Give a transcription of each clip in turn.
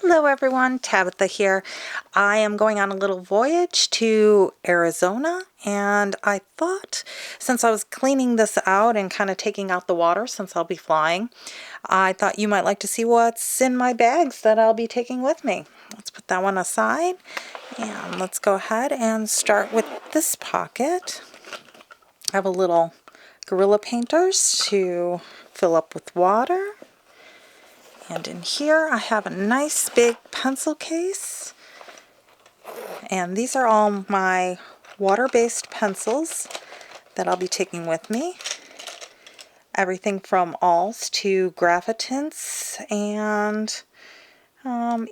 Hello everyone, Tabitha here. I am going on a little voyage to Arizona, and I thought since I was cleaning this out and kind of taking out the water since I'll be flying, I thought you might like to see what's in my bags that I'll be taking with me. Let's put that one aside and let's go ahead and start with this pocket. I have a little Gorilla Painters to fill up with water. And in here I have a nice big pencil case, and these are all my water-based pencils that I'll be taking with me. Everything from alls to graphitints and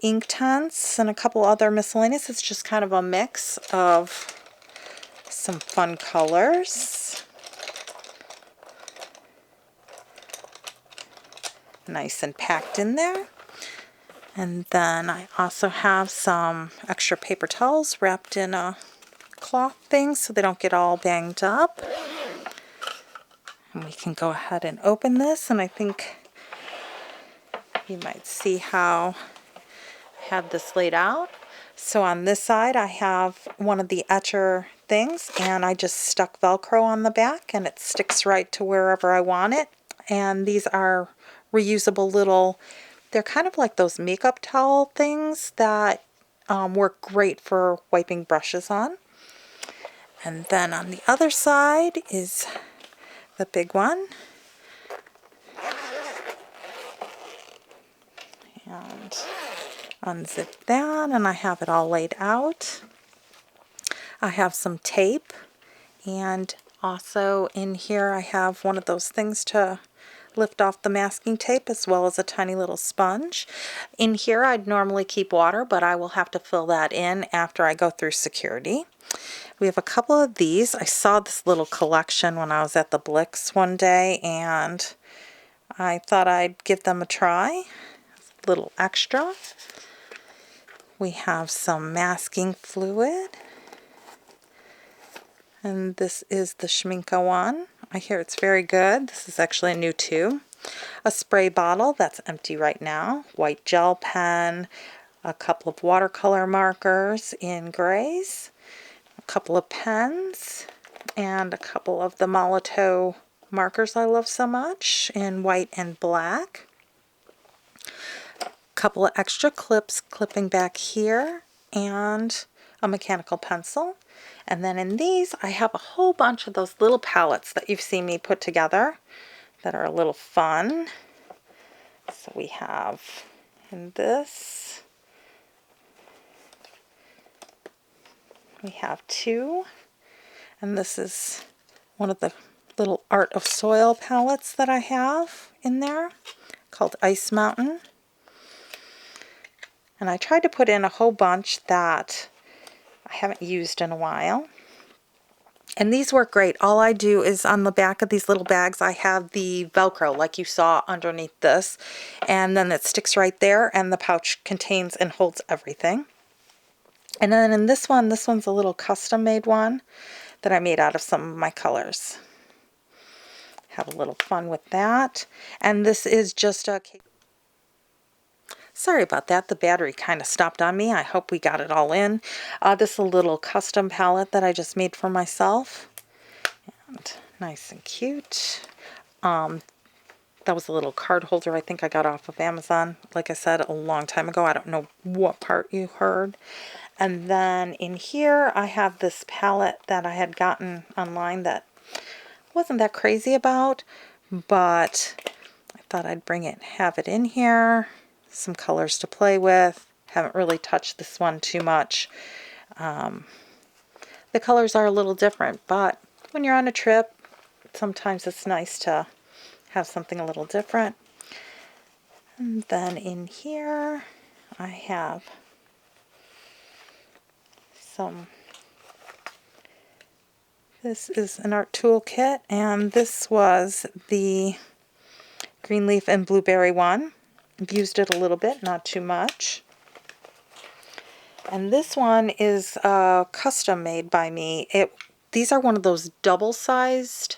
ink tints and a couple other miscellaneous. It's just kind of a mix of some fun colors. Nice and packed in there. And then I also have some extra paper towels wrapped in a cloth thing so they don't get all banged up. And we can go ahead and open this, and I think you might see how I have this laid out. So on this side I have one of the etcher things, and I just stuck Velcro on the back and it sticks right to wherever I want it. And these are reusable little, they're kind of like those makeup towel things that work great for wiping brushes on. And then on the other side is the big one. And unzip that, and I have it all laid out. I have some tape, and also in here I have one of those things to lift off the masking tape, as well as a tiny little sponge. In here I'd normally keep water, but I will have to fill that in after I go through security. We have a couple of these. I saw this little collection when I was at the Blix one day, and I thought I'd give them a try. A little extra. We have some masking fluid, and this is the Schminke one. I hear it's very good. This is actually a new tube. A spray bottle that's empty right now. White gel pen. A couple of watercolor markers in grays. A couple of pens. And a couple of the Molotow markers I love so much in white and black. A couple of extra clips clipping back here. And a mechanical pencil. And then in these I have a whole bunch of those little palettes that you've seen me put together that are a little fun. So we have in this, we have two, and this is one of the little Art of Soil palettes that I have in there called Ice Mountain. And I tried to put in a whole bunch that I haven't used in a while. And these work great. All I do is on the back of these little bags I have the Velcro like you saw underneath this, and then it sticks right there, and the pouch contains and holds everything. And then in this one's a little custom made one that I made out of some of my colors. Have a little fun with that. And this is just a cake. Sorry about that, the battery kind of stopped on me. I hope we got it all in. This is a little custom palette that I just made for myself. And nice and cute. That was a little card holder I think I got off of Amazon, like I said, a long time ago. I don't know what part you heard. And then in here I have this palette that I had gotten online that wasn't that crazy about, but I thought I'd bring it, have it in here. Some colors to play with. Haven't really touched this one too much. The colors are a little different, but when you're on a trip, sometimes it's nice to have something a little different. And then in here, I have some, this is an art toolkit, and this was the green leaf and blueberry one. I've used it a little bit, not too much. And this one is custom made by me. These are one of those double-sized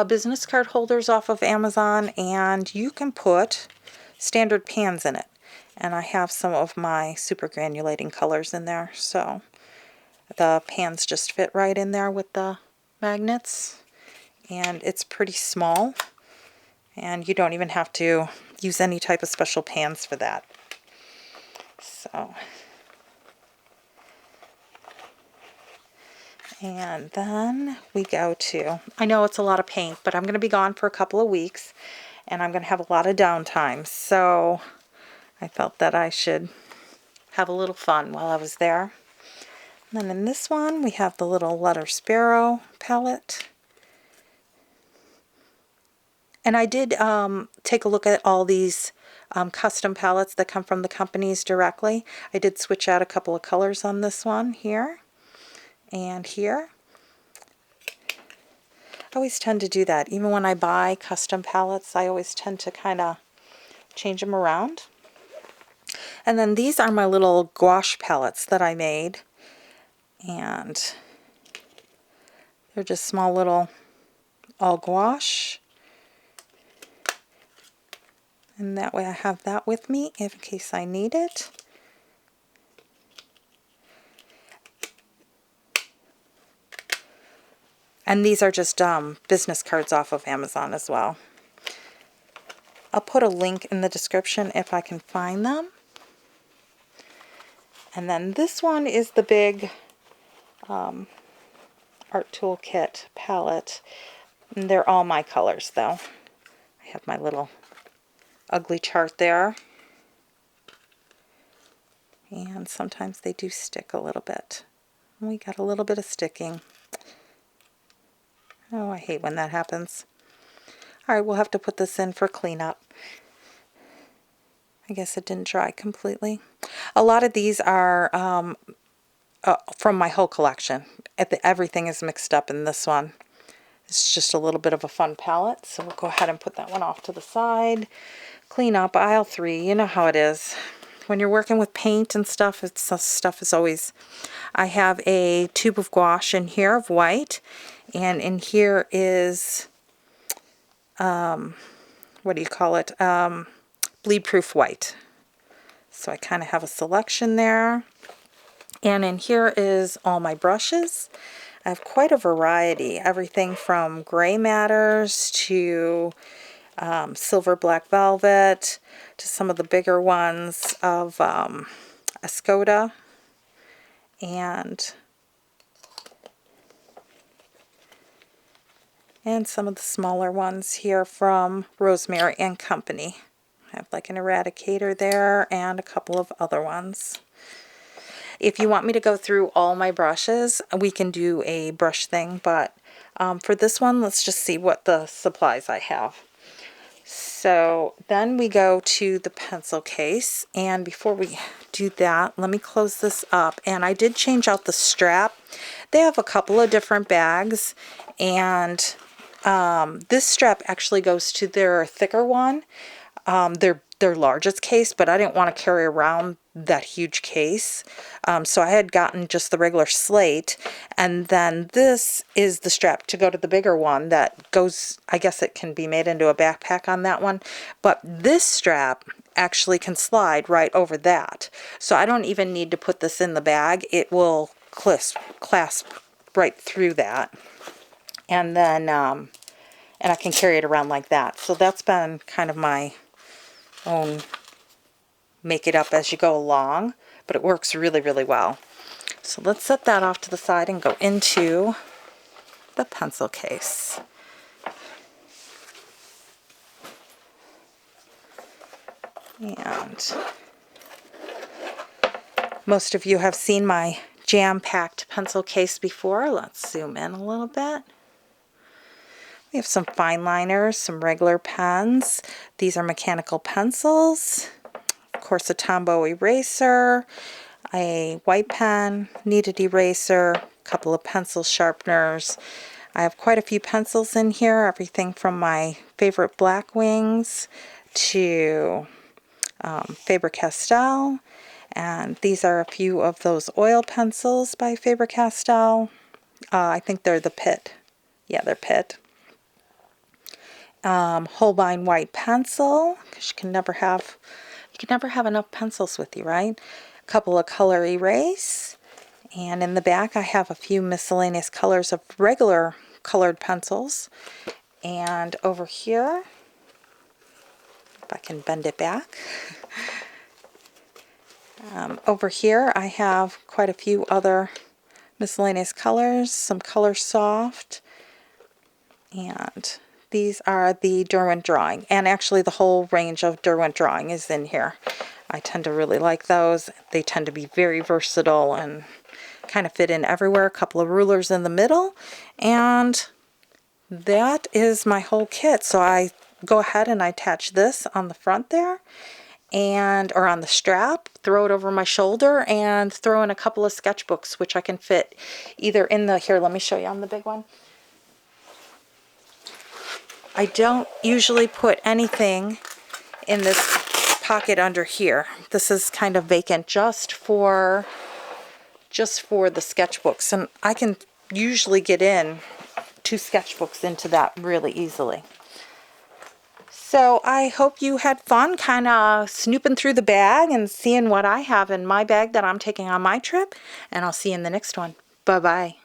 business card holders off of Amazon, and you can put standard pans in it. And I have some of my super granulating colors in there, so the pans just fit right in there with the magnets. And it's pretty small, and you don't even have to use any type of special pans for that. So, and then we go to, I know it's a lot of paint, but I'm going to be gone for a couple of weeks, and I'm going to have a lot of downtime, so I felt that I should have a little fun while I was there. And then in this one, we have the little Letter Sparrow palette. And I did take a look at all these custom palettes that come from the companies directly. I did switch out a couple of colors on this one here and here. I always tend to do that. Even when I buy custom palettes, I always tend to kind of change them around. And then these are my little gouache palettes that I made. And they're just small little all gouache. And that way I have that with me in case I need it. And these are just business cards off of Amazon as well. I'll put a link in the description if I can find them. And then this one is the big Art Toolkit palette. And they're all my colors though. I have my little ugly chart there. And sometimes they do stick a little bit. We got a little bit of sticking. Oh, I hate when that happens. Alright, we'll have to put this in for cleanup. I guess it didn't dry completely. A lot of these are from my whole collection. Everything is mixed up in this one. It's just a little bit of a fun palette, so we'll go ahead and put that one off to the side. Clean up aisle 3. You know how it is. When you're working with paint and stuff, stuff is always... I have a tube of gouache in here of white, and in here is, what do you call it, bleed-proof white. So I kind of have a selection there. And in here is all my brushes. I have quite a variety, everything from gray matters to silver black velvet to some of the bigger ones of Escoda and some of the smaller ones here from Rosemary and Company. I have like an eradicator there and a couple of other ones. If you want me to go through all my brushes, we can do a brush thing, but for this one, let's just see what the supplies I have. So then we go to the pencil case, and before we do that, let me close this up. And I did change out the strap. They have a couple of different bags, and this strap actually goes to their thicker one, their largest case, but I didn't want to carry around that huge case. So I had gotten just the regular slate, and then this is the strap to go to the bigger one that goes, I guess it can be made into a backpack on that one, but this strap actually can slide right over that. So I don't even need to put this in the bag. It will clasp right through that. And then, and I can carry it around like that. So that's been kind of my own make it up as you go along, but it works really, really well. So let's set that off to the side and go into the pencil case. And most of you have seen my jam-packed pencil case before. Let's zoom in a little bit. We have some fine liners, some regular pens. These are mechanical pencils. Of course, a Tombow eraser, a white pen, kneaded eraser, a couple of pencil sharpeners. I have quite a few pencils in here, everything from my favorite black wings to Faber-Castell. And these are a few of those oil pencils by Faber-Castell. I think they're the Pitt. Yeah, they're Pitt. Holbein white pencil, because you can never have You can never have enough pencils with you, right? A couple of color erase. And in the back I have a few miscellaneous colors of regular colored pencils. And over here, if I can bend it back, over here I have quite a few other miscellaneous colors, some Color Soft, and these are the Derwent Drawing, and actually the whole range of Derwent Drawing is in here. I tend to really like those. They tend to be very versatile and kind of fit in everywhere. A couple of rulers in the middle, and that is my whole kit. So I go ahead and I attach this on the front there, and or on the strap, throw it over my shoulder, and throw in a couple of sketchbooks, which I can fit either in the, here, let me show you on the big one. I don't usually put anything in this pocket under here. This is kind of vacant just for the sketchbooks, and I can usually get in 2 sketchbooks into that really easily. So I hope you had fun kind of snooping through the bag and seeing what I have in my bag that I'm taking on my trip, and I'll see you in the next one. Bye-bye.